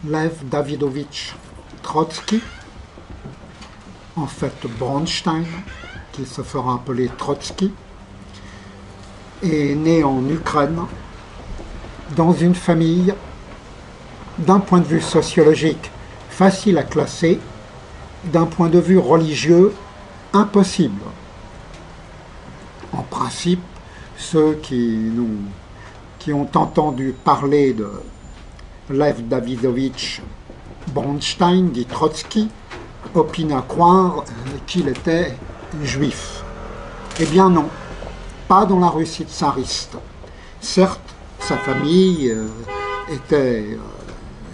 Lev Davidovitch Trotsky, en fait Bronstein, qui se fera appeler Trotsky, est né en Ukraine, dans une famille, d'un point de vue sociologique, facile à classer, d'un point de vue religieux, impossible. En principe, ceux qui ont entendu parler de Lev Davidovitch Bronstein, dit Trotsky, opinent à croire qu'il était juif. Eh bien non, pas dans la Russie tsariste. Certes, sa famille était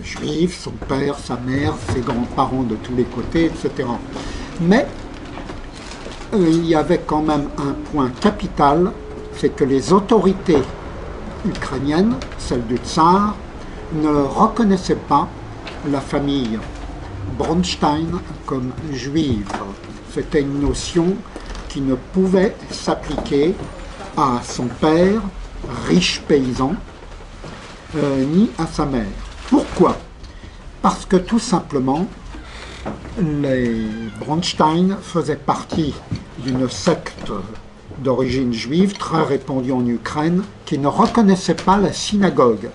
juive, son père, sa mère, ses grands-parents de tous les côtés, etc. Mais il y avait quand même un point capital, c'est que les autorités ukrainiennes, celles du tsar, ne reconnaissaient pas la famille Bronstein comme juive. C'était une notion qui ne pouvait s'appliquer à son père, riche paysan, ni à sa mère. Pourquoi? Parce que tout simplement, les Bronstein faisaient partie d'une secte d'origine juive très répandue en Ukraine qui ne reconnaissait pas la synagogue.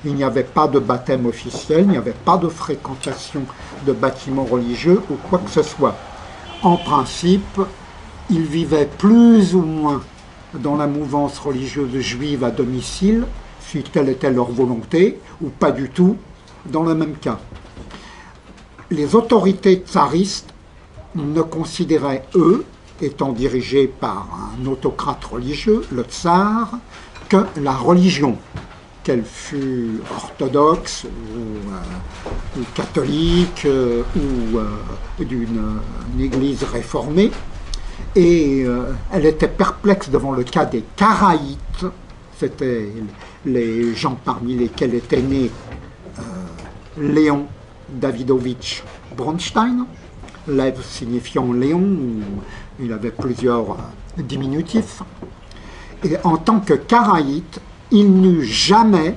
Il n'y avait pas de baptême officiel, il n'y avait pas de fréquentation de bâtiments religieux ou quoi que ce soit. En principe, ils vivaient plus ou moins dans la mouvance religieuse juive à domicile, si telle était leur volonté, ou pas du tout, dans le même cas. Les autorités tsaristes ne considéraient, eux, étant dirigés par un autocrate religieux, le tsar, que la religion, qu'elle fût orthodoxe ou catholique ou d'une église réformée, et elle était perplexe devant le cas des Karaïtes, c'était les gens parmi lesquels était né Léon Davidovitch Bronstein, Lev signifiant Léon, il avait plusieurs diminutifs, et en tant que Karaïte, il n'eut jamais,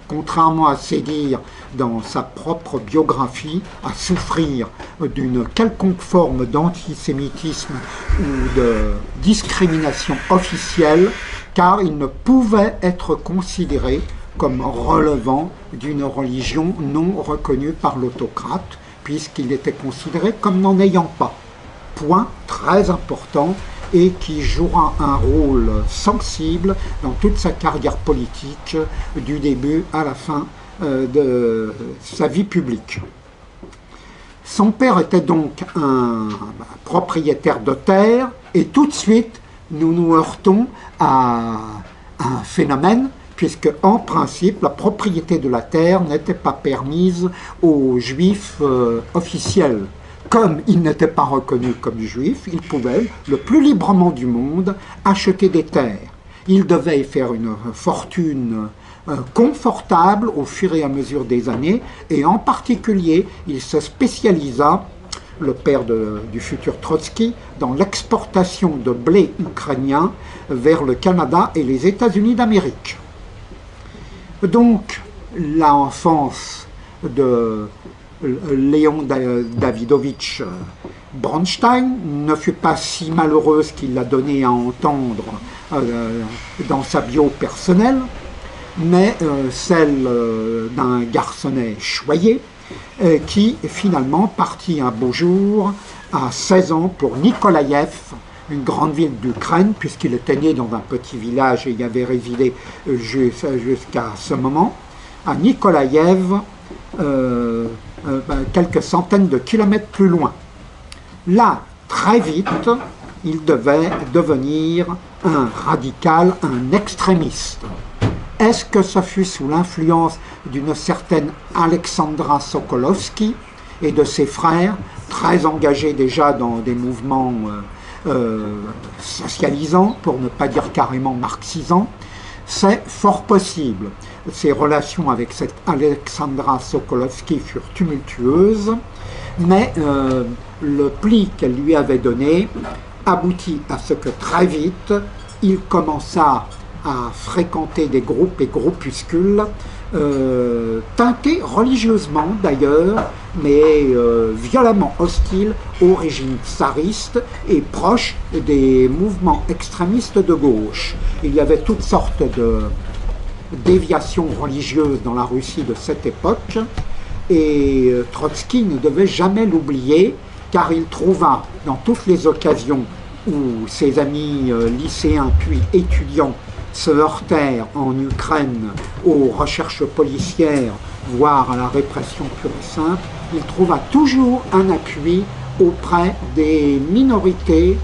contrairement à ses dires dans sa propre biographie, à souffrir d'une quelconque forme d'antisémitisme ou de discrimination officielle, car il ne pouvait être considéré comme relevant d'une religion non reconnue par l'autocrate, puisqu'il était considéré comme n'en ayant pas. Point très important et qui jouera un rôle sensible dans toute sa carrière politique, du début à la fin de sa vie publique. Son père était donc un propriétaire de terre, et tout de suite, nous nous heurtons à un phénomène, puisque en principe, la propriété de la terre n'était pas permise aux juifs officiels. Comme il n'était pas reconnu comme juif, il pouvait, le plus librement du monde, acheter des terres. Il devait faire une fortune confortable au fur et à mesure des années, et en particulier, il se spécialisa, le père du futur Trotsky, dans l'exportation de blé ukrainien vers le Canada et les États-Unis d'Amérique. Donc, l'enfance de Léon Davidovitch Bronstein ne fut pas si malheureuse qu'il l'a donné à entendre dans sa bio personnelle, mais celle d'un garçonnet choyé qui finalement partit un beau jour à 16 ans pour Nikolaïev, une grande ville d'Ukraine, puisqu'il était né dans un petit village et y avait résidé jusqu'à ce moment, à Nikolaïev, quelques centaines de kilomètres plus loin. Là, très vite, il devait devenir un radical, un extrémiste. Est-ce que ce fut sous l'influence d'une certaine Alexandra Sokolovsky et de ses frères, très engagés déjà dans des mouvements socialisants, pour ne pas dire carrément marxisants? C'est fort possible. Ses relations avec cette Alexandra Sokolovsky furent tumultueuses, mais le pli qu'elle lui avait donné aboutit à ce que très vite, il commença à fréquenter des groupes et groupuscules teintés religieusement d'ailleurs, mais violemment hostiles au régime tsariste et proches des mouvements extrémistes de gauche. Il y avait toutes sortes de déviations religieuses dans la Russie de cette époque, et Trotsky ne devait jamais l'oublier, car il trouva dans toutes les occasions où ses amis lycéens puis étudiants se heurtèrent en Ukraine aux recherches policières, voire à la répression pure et simple, il trouva toujours un appui auprès des minorités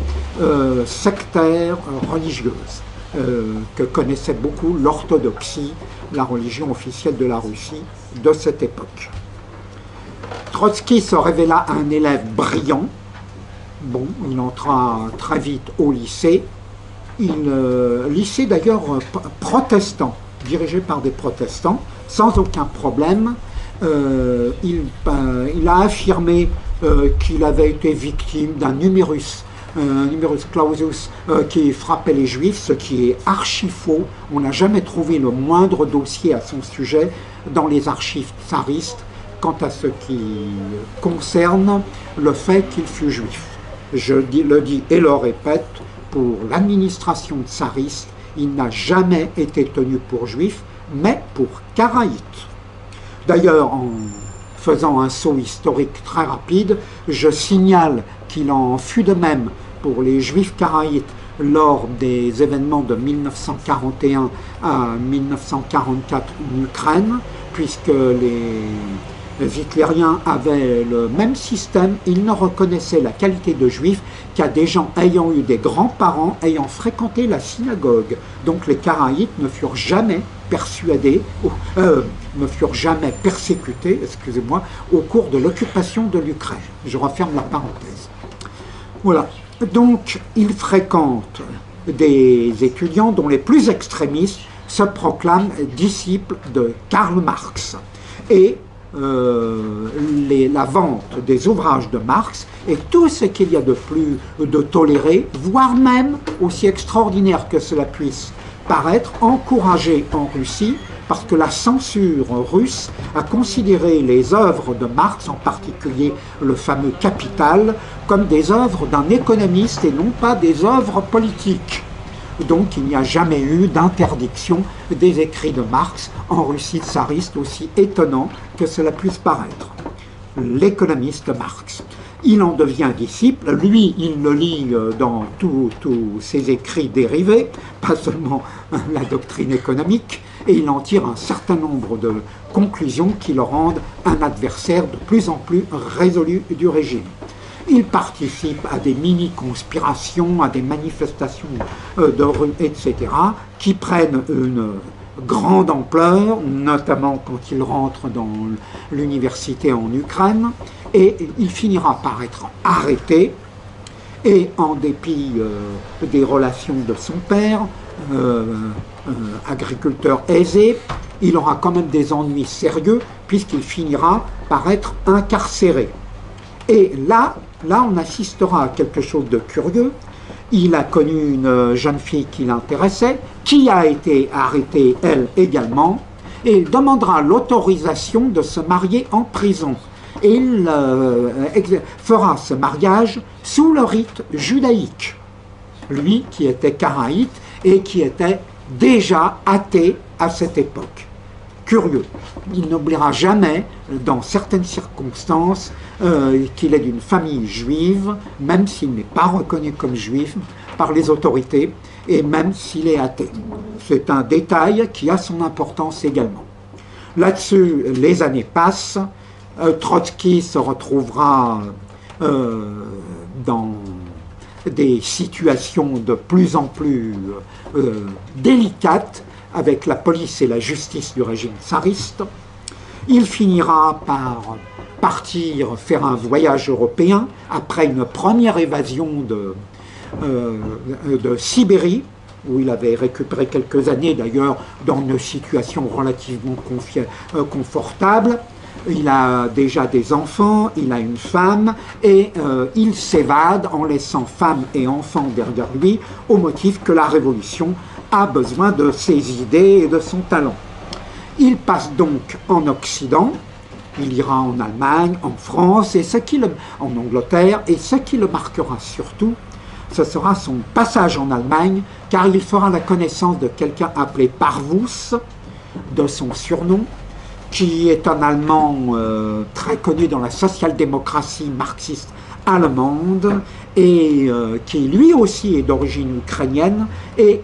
sectaires religieuses, que connaissait beaucoup l'orthodoxie, la religion officielle de la Russie de cette époque. Trotsky se révéla un élève brillant. Bon, il entra très vite au lycée. Lycée d'ailleurs protestant, dirigé par des protestants, sans aucun problème. Il a affirmé qu'il avait été victime d'un numerus clausus qui frappait les juifs, ce qui est archi faux. On n'a jamais trouvé le moindre dossier à son sujet dans les archives tsaristes quant à ce qui concerne le fait qu'il fut juif. Je le dis et le répète, pour l'administration tsariste, il n'a jamais été tenu pour juif, mais pour karaïte. D'ailleurs, en faisant un saut historique très rapide, je signale qu'il en fut de même pour les juifs karaïtes lors des événements de 1941 à 1944 en Ukraine, puisque les hitlériens avaient le même système. Ils ne reconnaissaient la qualité de juif qu'à des gens ayant eu des grands-parents ayant fréquenté la synagogue. Donc les karaïtes ne furent jamais persuadés, ne furent jamais persécutés, excusez-moi, au cours de l'occupation de l'Ukraine. Je referme la parenthèse. Voilà. Donc, il fréquente des étudiants dont les plus extrémistes se proclament disciples de Karl Marx. Et la vente des ouvrages de Marx est tout ce qu'il y a de plus de toléré, voire même, aussi extraordinaire que cela puisse paraître, encouragé en Russie, parce que la censure russe a considéré les œuvres de Marx, en particulier le fameux Capital, comme des œuvres d'un économiste et non pas des œuvres politiques. Donc il n'y a jamais eu d'interdiction des écrits de Marx en Russie tsariste, aussi étonnant que cela puisse paraître. L'économiste Marx. Il en devient disciple, lui il le lit dans tous ses écrits dérivés, pas seulement la doctrine économique, et il en tire un certain nombre de conclusions qui le rendent un adversaire de plus en plus résolu du régime. Il participe à des mini-conspirations, à des manifestations de rue, etc., qui prennent une grande ampleur, notamment quand il rentre dans l'université en Ukraine, et il finira par être arrêté, et en dépit des relations de son père, agriculteur aisé, il aura quand même des ennuis sérieux, puisqu'il finira par être incarcéré. Et là, on assistera à quelque chose de curieux. Il a connu une jeune fille qui l'intéressait, qui a été arrêtée, elle également, et il demandera l'autorisation de se marier en prison. Et il fera ce mariage sous le rite judaïque. Lui qui était karaïte et qui était déjà athée à cette époque. Curieux. Il n'oubliera jamais, dans certaines circonstances, qu'il est d'une famille juive, même s'il n'est pas reconnu comme juif par les autorités, et même s'il est athée. C'est un détail qui a son importance également. Là-dessus, les années passent, Trotsky se retrouvera dans des situations de plus en plus délicates avec la police et la justice du régime tsariste. Il finira par partir faire un voyage européen après une première évasion de Sibérie, où il avait récupéré quelques années d'ailleurs dans une situation relativement confortable. Il a déjà des enfants, il a une femme, et il s'évade en laissant femme et enfants derrière lui, au motif que la révolution a besoin de ses idées et de son talent. Il passe donc en Occident, il ira en Allemagne, en France, en Angleterre, et ce qui le marquera surtout, ce sera son passage en Allemagne, car il fera la connaissance de quelqu'un appelé Parvus, de son surnom, qui est un Allemand très connu dans la social-démocratie marxiste allemande, et qui lui aussi est d'origine ukrainienne, et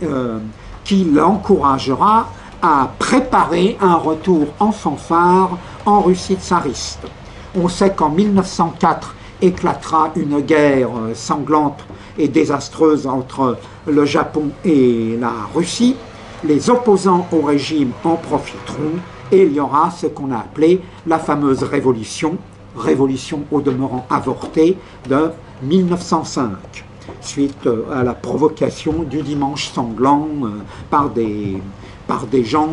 qui l'encouragera à préparer un retour en fanfare en Russie tsariste. On sait qu'en 1904 éclatera une guerre sanglante et désastreuse entre le Japon et la Russie. Les opposants au régime en profiteront et il y aura ce qu'on a appelé la fameuse révolution au demeurant avortée de 1905, suite à la provocation du dimanche sanglant par des gens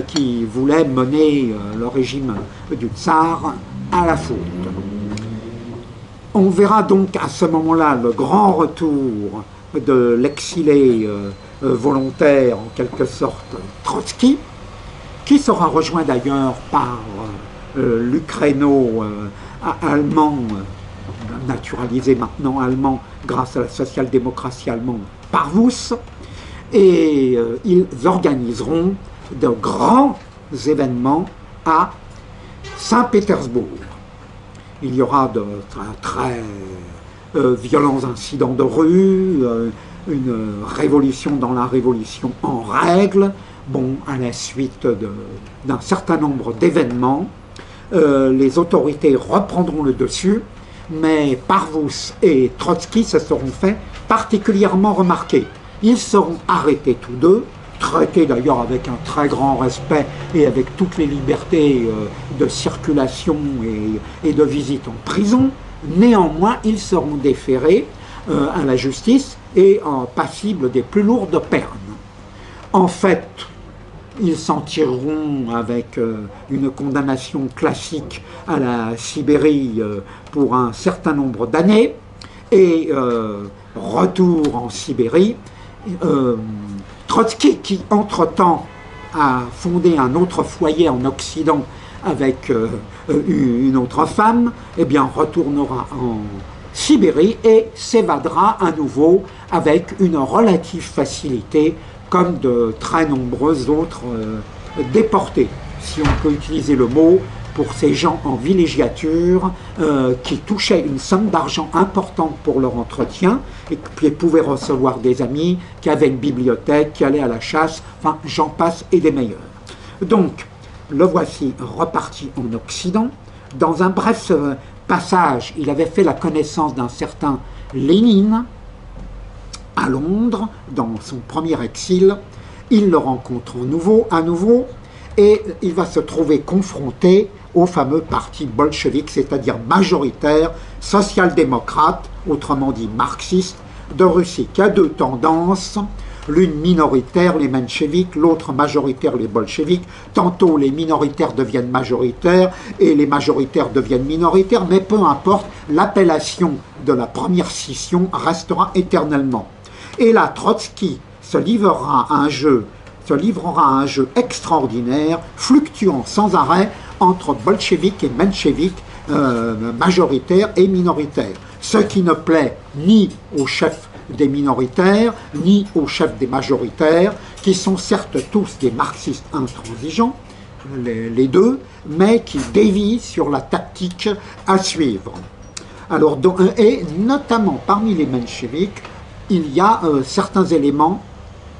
qui voulaient mener le régime du tsar à la faute. On verra donc à ce moment-là le grand retour de l'exilé volontaire, en quelque sorte, Trotsky, qui sera rejoint d'ailleurs par l'ukraino-allemand, naturalisé maintenant allemand grâce à la social-démocratie allemande, Parvus, et ils organiseront de grands événements à Saint-Pétersbourg. Il y aura de très violents incidents de rue, une révolution dans la révolution en règle, bon, à la suite d'un certain nombre d'événements. Les autorités reprendront le dessus, mais Parvus et Trotsky se seront fait particulièrement remarquer. Ils seront arrêtés tous deux, traités d'ailleurs avec un très grand respect et avec toutes les libertés de circulation et de visite en prison. Néanmoins, ils seront déférés à la justice et passibles des plus lourdes peines. En fait, ils s'en tireront avec une condamnation classique à la Sibérie pour un certain nombre d'années et retour en Sibérie. Trotsky, qui entre-temps a fondé un autre foyer en Occident avec une autre femme, eh bien retournera en Sibérie et s'évadera à nouveau avec une relative facilité, comme de très nombreux autres déportés, si on peut utiliser le mot, pour ces gens en villégiature qui touchaient une somme d'argent importante pour leur entretien et qui pouvaient recevoir des amis, qui avaient une bibliothèque, qui allaient à la chasse, enfin j'en passe et des meilleurs. Donc, le voici reparti en Occident. Dans un bref passage, il avait fait la connaissance d'un certain Lénine à Londres, dans son premier exil. Il le rencontre à nouveau, et il va se trouver confronté au fameux parti bolchevique, c'est-à-dire majoritaire, social-démocrate, autrement dit marxiste, de Russie, qui a deux tendances, l'une minoritaire, les mencheviks, l'autre majoritaire, les bolcheviks. Tantôt les minoritaires deviennent majoritaires et les majoritaires deviennent minoritaires, mais peu importe, l'appellation de la première scission restera éternellement. Et là, Trotsky se livrera à un jeu extraordinaire, fluctuant sans arrêt entre bolcheviques et mencheviques, majoritaires et minoritaires. Ce qui ne plaît ni aux chefs des minoritaires, ni aux chefs des majoritaires, qui sont certes tous des marxistes intransigeants, les deux, mais qui dévient sur la tactique à suivre. Alors, et notamment parmi les mencheviks, il y a certains éléments,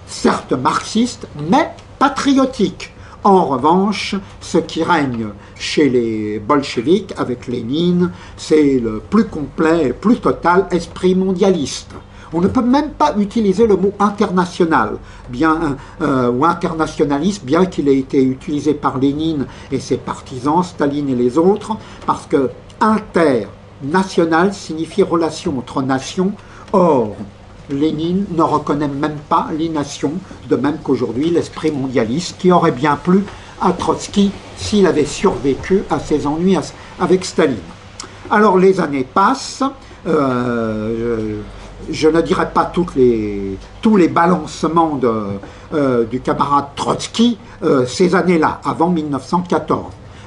certes marxistes, mais patriotiques. En revanche, ce qui règne chez les bolcheviks, avec Lénine, c'est le plus complet et plus total esprit mondialiste. On ne peut même pas utiliser le mot international, ou internationaliste, bien qu'il ait été utilisé par Lénine et ses partisans, Staline et les autres, parce que international signifie relation entre nations. Or, Lénine ne reconnaît même pas les nations, de même qu'aujourd'hui l'esprit mondialiste, qui aurait bien plu à Trotsky s'il avait survécu à ses ennuis avec Staline. Alors les années passent, je ne dirais pas tous les balancements du camarade Trotsky ces années-là, avant 1914.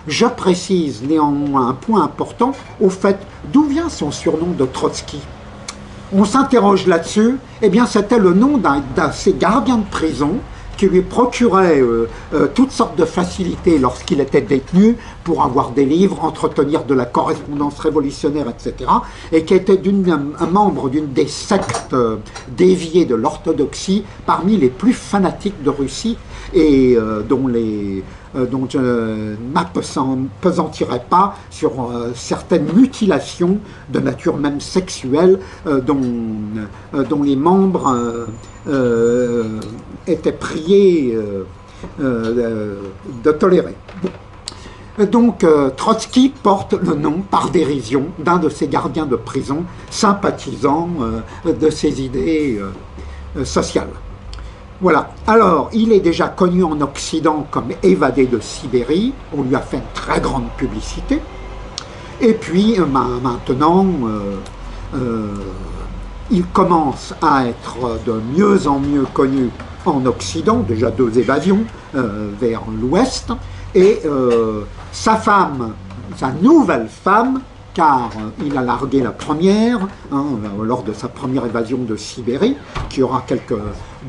Je précise néanmoins un point important au fait d'où vient son surnom de Trotsky. On s'interroge là-dessus, eh bien c'était le nom d'un de ses gardiens de prison qui lui procurait toutes sortes de facilités lorsqu'il était détenu pour avoir des livres, entretenir de la correspondance révolutionnaire, etc. Et qui était un membre d'une des sectes déviées de l'orthodoxie parmi les plus fanatiques de Russie et dont je ne m'appesantirai pas sur certaines mutilations de nature même sexuelle dont les membres étaient priés de tolérer. Donc Trotsky porte le nom par dérision d'un de ses gardiens de prison sympathisant de ses idées sociales. Voilà, alors il est déjà connu en Occident comme évadé de Sibérie, on lui a fait une très grande publicité, et puis maintenant il commence à être de mieux en mieux connu en Occident, déjà 2 évasions vers l'Ouest, et sa femme, sa nouvelle femme, car il a largué la première lors de sa première évasion de Sibérie, qui aura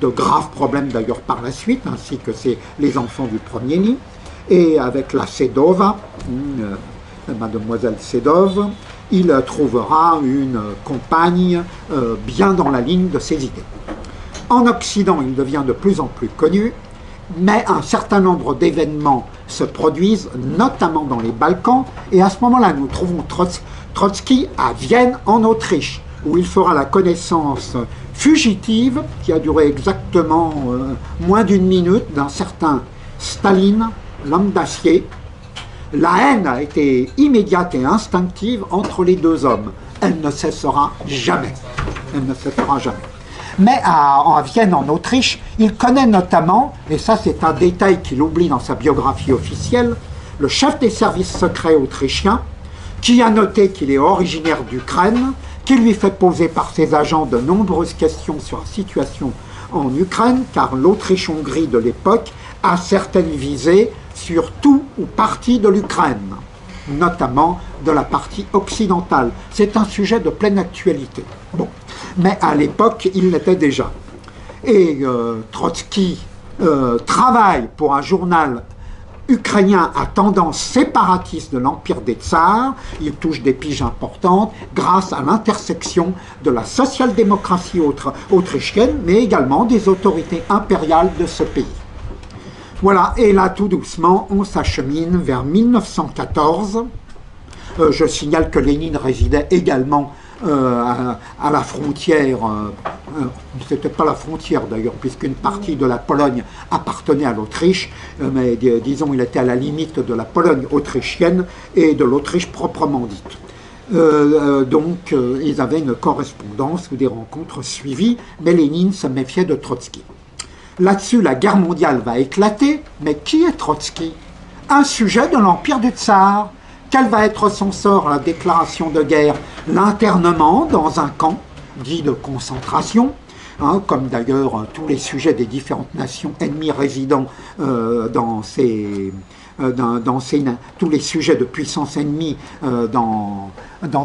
de graves problèmes d'ailleurs par la suite, ainsi que les enfants du premier lit, et avec la Sedova, mademoiselle Sedov, il trouvera une compagne bien dans la ligne de ses idées. En Occident, il devient de plus en plus connu, mais un certain nombre d'événements se produisent, notamment dans les Balkans, et à ce moment-là, nous trouvons Trotsky à Vienne, en Autriche, où il fera la connaissance fugitive, qui a duré exactement moins d'1 minute, d'un certain Staline, l'homme d'acier. La haine a été immédiate et instinctive entre les 2 hommes. Elle ne cessera jamais. Elle ne cessera jamais. Mais à Vienne, en Autriche, il connaît notamment, et ça c'est un détail qu'il oublie dans sa biographie officielle, le chef des services secrets autrichiens, qui a noté qu'il est originaire d'Ukraine, qui lui fait poser par ses agents de nombreuses questions sur la situation en Ukraine, car l'Autriche-Hongrie de l'époque a certaines visées sur tout ou partie de l'Ukraine, notamment de la partie occidentale. C'est un sujet de pleine actualité. Bon. Mais à l'époque, il l'était déjà. Et Trotsky travaille pour un journal ukrainien à tendance séparatiste de l'Empire des Tsars. Il touche des piges importantes grâce à l'intersection de la social-démocratie autrichienne, mais également des autorités impériales de ce pays. Voilà, et là, tout doucement, on s'achemine vers 1914. Je signale que Lénine résidait également à la frontière, c'était pas la frontière d'ailleurs, puisqu'une partie de la Pologne appartenait à l'Autriche, mais disons il était à la limite de la Pologne autrichienne et de l'Autriche proprement dite. Donc ils avaient une correspondance ou des rencontres suivies, mais Lénine se méfiait de Trotsky. Là-dessus, la guerre mondiale va éclater, mais qui est Trotsky? Un sujet de l'Empire du Tsar. Quel va être son sort à la déclaration de guerre? L'internement dans un camp dit de concentration, comme d'ailleurs tous les sujets des différentes nations ennemies résidant tous les sujets de puissances ennemies dans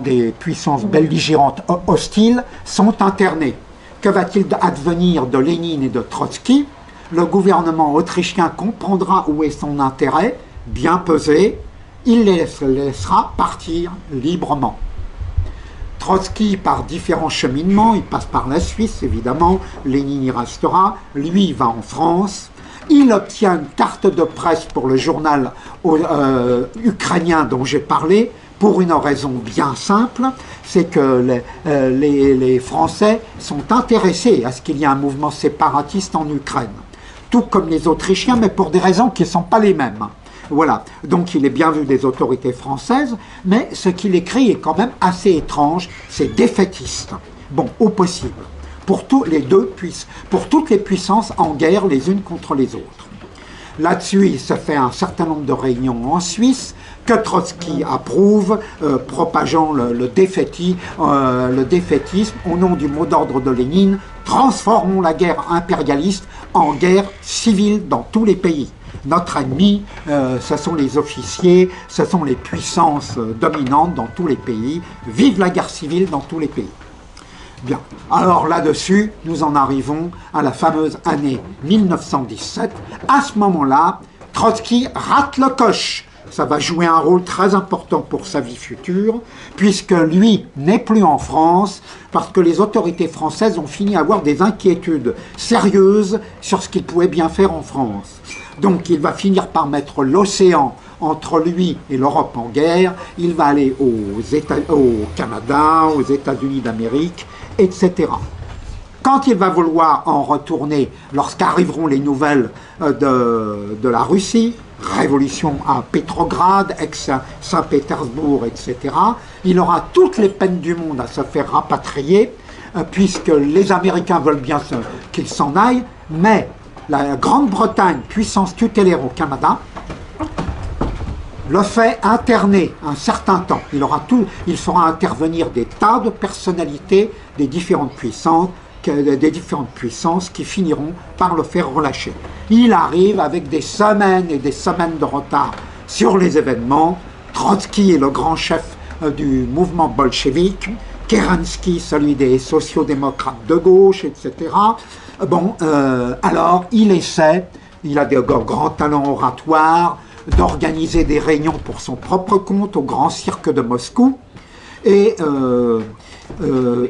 des puissances belligérantes hostiles sont internés. Que va-t-il advenir de Lénine et de Trotsky? Le gouvernement autrichien comprendra où est son intérêt, bien pesé, il les laissera partir librement. Trotsky, par différents cheminements, il passe par la Suisse, évidemment, Lénine y restera, lui il va en France, il obtient une carte de presse pour le journal ukrainien dont j'ai parlé, pour une raison bien simple, c'est que les Français sont intéressés à ce qu'il y ait un mouvement séparatiste en Ukraine, tout comme les Autrichiens, mais pour des raisons qui ne sont pas les mêmes. Voilà, donc il est bien vu des autorités françaises, mais ce qu'il écrit est quand même assez étrange, c'est défaitiste. Bon, au possible, pour toutes les puissances en guerre les unes contre les autres. Là-dessus, il se fait un certain nombre de réunions en Suisse que Trotsky approuve, propageant le défaitisme au nom du mot d'ordre de Lénine: transformons la guerre impérialiste en guerre civile dans tous les pays. Notre ennemi, ce sont les officiers, ce sont les puissances dominantes dans tous les pays. Vive la guerre civile dans tous les pays. Bien, alors là-dessus, nous en arrivons à la fameuse année 1917. À ce moment-là, Trotsky rate le coche. Ça va jouer un rôle très important pour sa vie future, puisque lui n'est plus en France, parce que les autorités françaises ont fini à avoir des inquiétudes sérieuses sur ce qu'il pouvait bien faire en France. Donc il va finir par mettre l'océan entre lui et l'Europe en guerre. Il va aller au Canada, aux États-Unis d'Amérique, etc. Quand il va vouloir en retourner, lorsqu'arriveront les nouvelles de la Russie, révolution à Pétrograd, ex-Saint-Pétersbourg, etc., il aura toutes les peines du monde à se faire rapatrier, puisque les Américains veulent bien qu'il s'en aille, mais la Grande-Bretagne, puissance tutélaire au Canada, le fait interner un certain temps. Il fera intervenir des tas de personnalités des différentes puissances qui finiront par le faire relâcher. Il arrive avec des semaines et des semaines de retard sur les événements. Trotsky est le grand chef du mouvement bolchevique, Kerensky celui des sociodémocrates de gauche, etc. Alors il essaie, il a des grands talents oratoires, d'organiser des réunions pour son propre compte au Grand Cirque de Moscou, et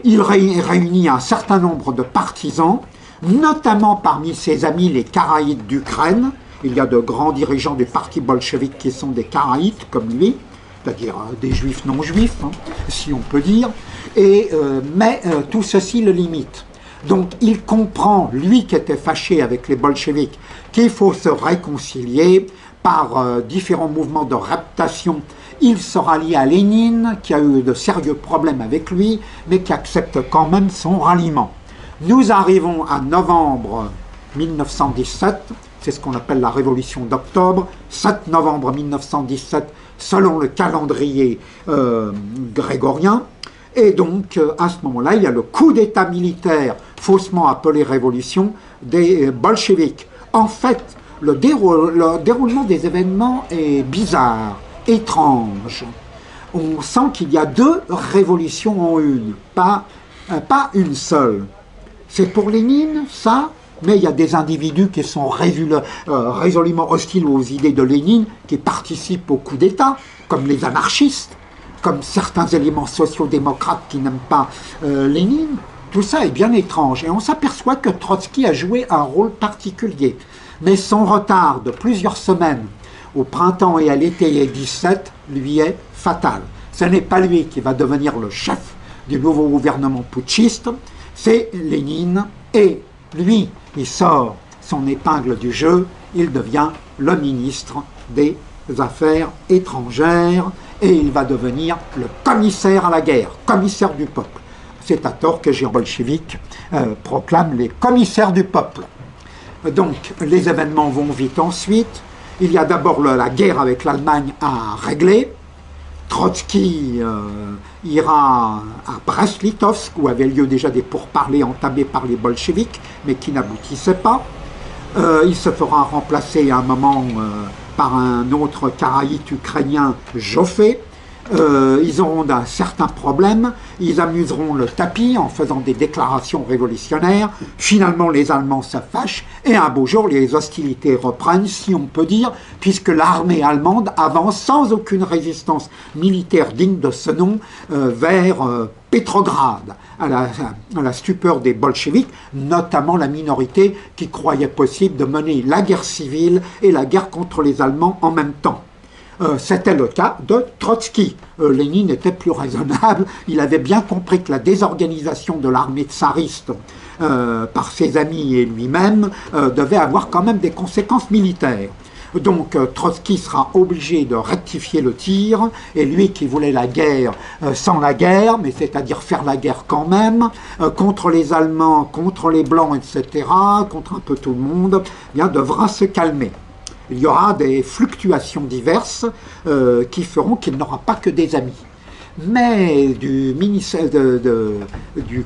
il réunit un certain nombre de partisans, notamment parmi ses amis les Karaïtes d'Ukraine. Il y a de grands dirigeants du parti bolchevique qui sont des Karaïtes comme lui, c'est-à-dire des juifs non-juifs, si on peut dire, mais tout ceci le limite. Donc il comprend, lui qui était fâché avec les bolcheviks, qu'il faut se réconcilier par différents mouvements de raptation. Il se rallie à Lénine, qui a eu de sérieux problèmes avec lui, mais qui accepte quand même son ralliement. Nous arrivons à novembre 1917, c'est ce qu'on appelle la révolution d'octobre, 7 novembre 1917, selon le calendrier grégorien. Et donc, à ce moment-là, il y a le coup d'État militaire, faussement appelé révolution, des bolcheviks. En fait, le déroulement des événements est bizarre, étrange. On sent qu'il y a deux révolutions en une, pas une seule. C'est pour Lénine, ça, mais il y a des individus qui sont résolument hostiles aux idées de Lénine, qui participent au coup d'État, comme les anarchistes, comme certains éléments sociodémocrates qui n'aiment pas Lénine. Tout ça est bien étrange, et on s'aperçoit que Trotsky a joué un rôle particulier. Mais son retard de plusieurs semaines au printemps et à l'été 17 lui est fatal. Ce n'est pas lui qui va devenir le chef du nouveau gouvernement putschiste, c'est Lénine, et lui, il sort son épingle du jeu, il devient le ministre des Affaires étrangères, et il va devenir le commissaire à la guerre, commissaire du peuple. C'est à tort que les bolcheviks proclament les commissaires du peuple. Donc, les événements vont vite ensuite. Il y a d'abord la guerre avec l'Allemagne à régler. Trotsky ira à Brest-Litovsk, où avaient lieu déjà des pourparlers entamés par les bolcheviks, mais qui n'aboutissaient pas. Il se fera remplacer à un moment par un autre Karaïte ukrainien, Joffé. Ils auront d'un certain problème, ils amuseront le tapis en faisant des déclarations révolutionnaires. Finalement, les Allemands se fâchent et un beau jour, les hostilités reprennent, si on peut dire, puisque l'armée allemande avance sans aucune résistance militaire digne de ce nom vers Pétrograd, à la stupeur des bolcheviks, notamment la minorité qui croyait possible de mener la guerre civile et la guerre contre les Allemands en même temps. C'était le cas de Trotsky. Lénine était plus raisonnable, il avait bien compris que la désorganisation de l'armée tsariste par ses amis et lui-même devait avoir quand même des conséquences militaires. Donc Trotsky sera obligé de rectifier le tir, et lui qui voulait la guerre sans la guerre, mais c'est-à-dire faire la guerre quand même, contre les Allemands, contre les Blancs, etc., contre un peu tout le monde, bien, devra se calmer. il y aura des fluctuations diverses qui feront qu'il n'aura pas que des amis. Mais du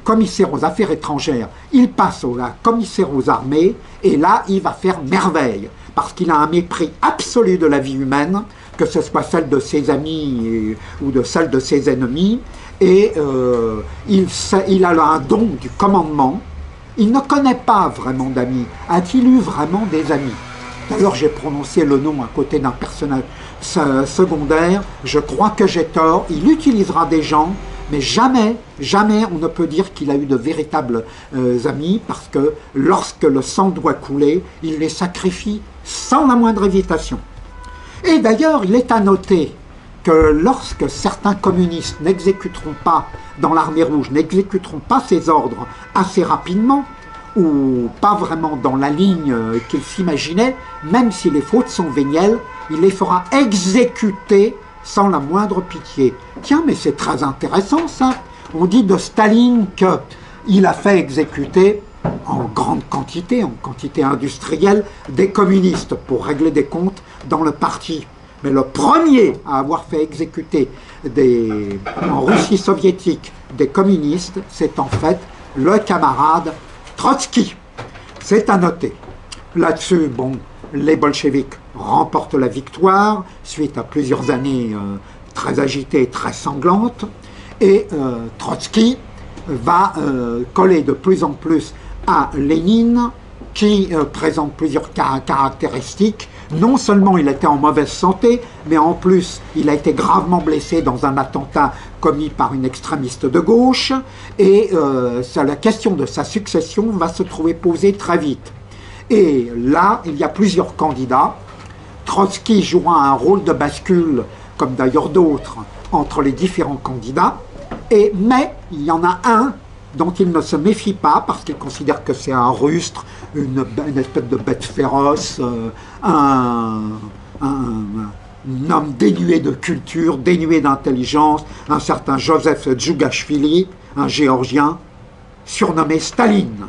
commissaire aux affaires étrangères, il passe au commissaire aux armées, et là, il va faire merveille, parce qu'il a un mépris absolu de la vie humaine, que ce soit celle de ses amis ou de celle de ses ennemis, et il a un don du commandement. Il ne connaît pas vraiment d'amis. A-t-il eu vraiment des amis? D'ailleurs, j'ai prononcé le nom à côté d'un personnage secondaire. Je crois que j'ai tort. Il utilisera des gens, mais jamais, jamais on ne peut dire qu'il a eu de véritables amis, parce que lorsque le sang doit couler, il les sacrifie sans la moindre hésitation. Et d'ailleurs, il est à noter que lorsque certains communistes n'exécuteront pas, dans l'armée rouge, n'exécuteront pas ses ordres assez rapidement, ou pas vraiment dans la ligne qu'ils s'imaginaient, même si les fautes sont vénielles, il les fera exécuter sans la moindre pitié. Tiens, mais c'est très intéressant ça. On dit de Staline qu'il a fait exécuter en grande quantité, en quantité industrielle, des communistes pour régler des comptes dans le parti. Mais le premier à avoir fait exécuter en Russie soviétique des communistes, c'est en fait le camarade Trotsky. C'est à noter. Là-dessus, bon, les bolcheviks remportent la victoire suite à plusieurs années très agitées, très sanglantes, et Trotsky va coller de plus en plus à Lénine, qui présente plusieurs caractéristiques. Non seulement il était en mauvaise santé, mais en plus il a été gravement blessé dans un attentat commis par une extrémiste de gauche, et la question de sa succession va se trouver posée très vite. Et là, il y a plusieurs candidats. Trotsky jouera un rôle de bascule, comme d'ailleurs d'autres, entre les différents candidats, mais il y en a un dont il ne se méfie pas, parce qu'il considère que c'est un rustre, une espèce de bête féroce, un homme dénué de culture, dénué d'intelligence, un certain Joseph Djougashvili, un Géorgien, surnommé Staline.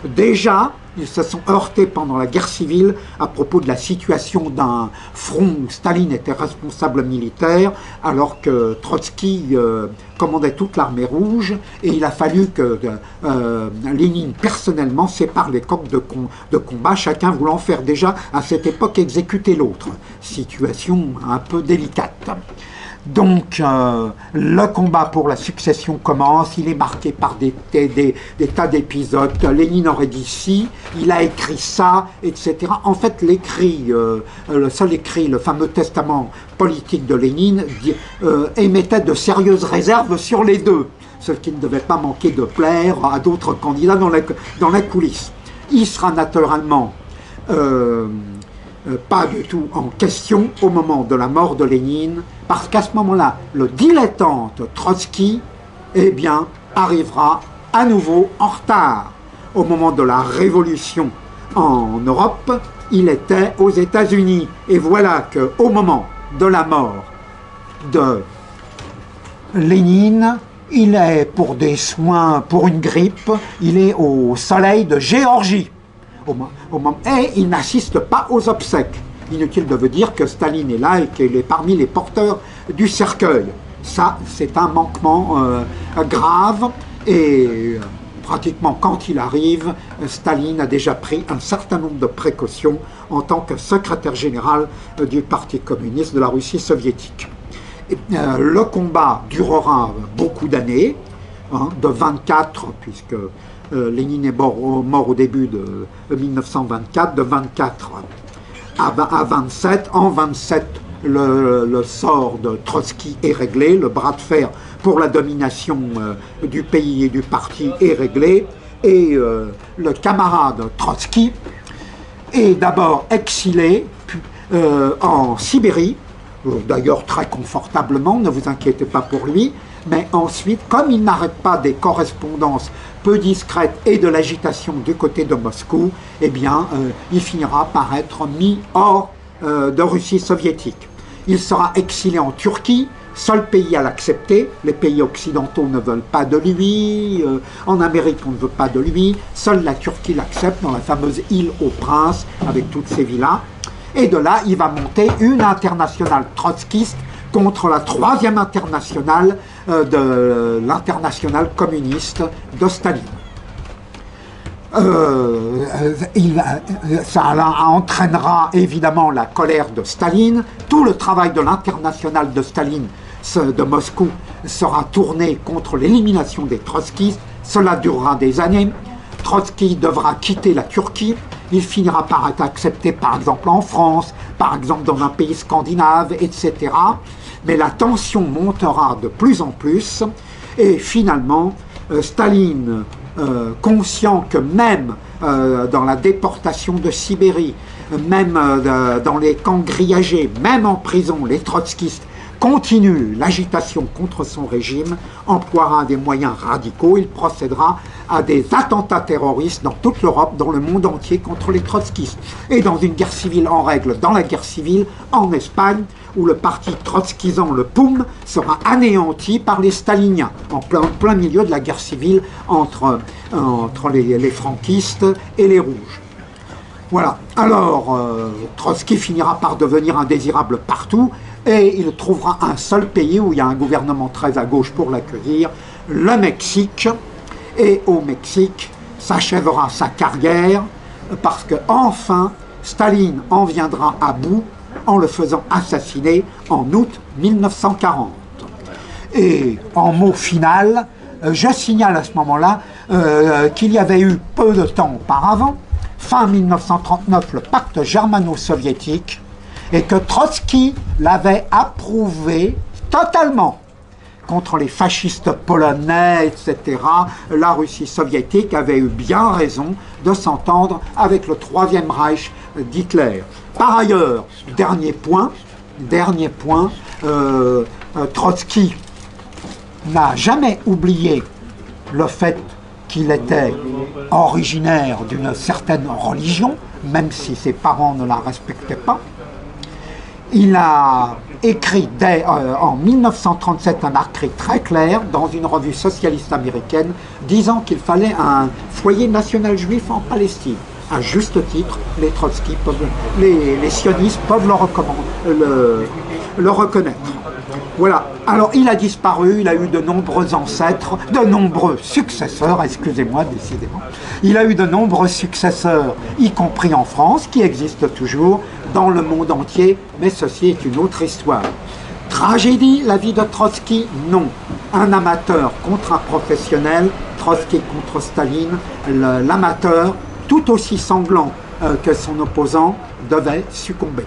Déjà, ils se sont heurtés pendant la guerre civile à propos de la situation d'un front où Staline était responsable militaire, alors que Trotsky commandait toute l'armée rouge, et il a fallu que Lénine personnellement sépare les coqs de combat, chacun voulant faire déjà à cette époque exécuter l'autre. Situation un peu délicate. Donc, le combat pour la succession commence, il est marqué par des tas d'épisodes. Lénine aurait dit ci, il a écrit ça, etc. En fait, le seul écrit, le fameux testament politique de Lénine, émettait de sérieuses réserves sur les deux, ce qui ne devait pas manquer de plaire à d'autres candidats dans la coulisse. Il sera naturellement pas du tout en question au moment de la mort de Lénine, parce qu'à ce moment-là, le dilettante Trotsky, eh bien, arrivera à nouveau en retard. Au moment de la révolution en Europe, il était aux États-Unis. Et voilà qu'au moment de la mort de Lénine, il est pour des soins, pour une grippe, il est au soleil de Géorgie. Et il n'assiste pas aux obsèques. Inutile de vous dire que Staline est là et qu'il est parmi les porteurs du cercueil. Ça, c'est un manquement grave, et pratiquement quand il arrive, Staline a déjà pris un certain nombre de précautions en tant que secrétaire général du Parti communiste de la Russie soviétique. Le combat durera beaucoup d'années, de 24, puisque Lénine est mort au début de 1924, de 24 à 27. En 27, le sort de Trotsky est réglé, le bras de fer pour la domination du pays et du parti est réglé, et le camarade Trotsky est d'abord exilé en Sibérie, d'ailleurs très confortablement, ne vous inquiétez pas pour lui, mais ensuite, comme il n'arrête pas des correspondances peu discrètes et de l'agitation du côté de Moscou, eh bien, il finira par être mis hors de Russie soviétique. Il sera exilé en Turquie, seul pays à l'accepter. Les pays occidentaux ne veulent pas de lui, en Amérique on ne veut pas de lui, seule la Turquie l'accepte dans la fameuse île aux Princes, avec toutes ses villas. Et de là, il va monter une internationale trotskiste contre la troisième internationale de l'internationale communiste de Staline. Ça entraînera évidemment la colère de Staline. Tout le travail de l'internationale de Staline, de Moscou, sera tourné contre l'élimination des trotskistes. Cela durera des années. Trotsky devra quitter la Turquie. Il finira par être accepté par exemple en France, par exemple dans un pays scandinave, etc. Mais la tension montera de plus en plus et finalement Staline, conscient que même dans la déportation de Sibérie, même dans les camps grillagés, même en prison, les trotskistes continuent l'agitation contre son régime, emploiera des moyens radicaux, il procédera à des attentats terroristes dans toute l'Europe, dans le monde entier contre les trotskistes. Et dans une guerre civile en règle, dans la guerre civile en Espagne, où le parti trotskisant, le POUM, sera anéanti par les staliniens, en plein milieu de la guerre civile entre les franquistes et les rouges. Voilà. Alors, Trotsky finira par devenir indésirable partout, et il trouvera un seul pays où il y a un gouvernement très à gauche pour l'accueillir, le Mexique. Et au Mexique s'achèvera sa carrière parce que enfin Staline en viendra à bout en le faisant assassiner en août 1940. Et en mot final, je signale à ce moment-là qu'il y avait eu peu de temps auparavant, fin 1939, le pacte germano-soviétique, et que Trotsky l'avait approuvé totalement contre les fascistes polonais, etc. La Russie soviétique avait eu bien raison de s'entendre avec le Troisième Reich d'Hitler. Par ailleurs, dernier point, Trotsky n'a jamais oublié le fait qu'il était originaire d'une certaine religion, même si ses parents ne la respectaient pas. Il a écrit en 1937 un article très clair dans une revue socialiste américaine disant qu'il fallait un foyer national juif en Palestine. À juste titre, les sionistes peuvent le reconnaître. Voilà. Alors il a disparu, il a eu de nombreux ancêtres, de nombreux successeurs, excusez-moi décidément. Il a eu de nombreux successeurs, y compris en France, qui existent toujours dans le monde entier, mais ceci est une autre histoire. Tragédie, la vie de Trotsky? Non. Un amateur contre un professionnel, Trotsky contre Staline, l'amateur, tout aussi sanglant que son opposant, devait succomber.